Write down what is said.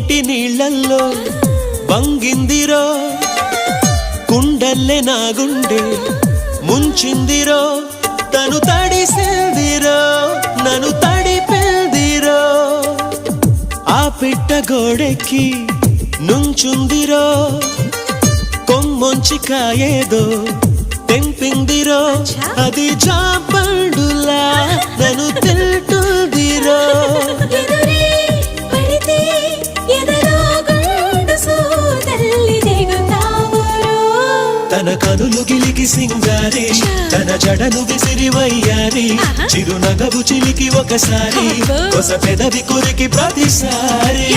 కోటి నీళ్ళల్లో వంగిందిరో కుండల్లే నా గుండె ముంచిందిరో తను తడిసిందిరో నన్ను తడిపిందిరో ఆ పిట్ట గోడెక్కి నుంచుందిరో కొమ్మొంచి కాయేదో తెంపిందిరో అది జాపండులా నన్ను తింటుందిరో తన కనులు గిలికి సింగారి తన జడను విసిరి వయ్యారి చిరునగవు చిలికి ఒకసారి కొస పెదవి కొరికి ప్రతిసారి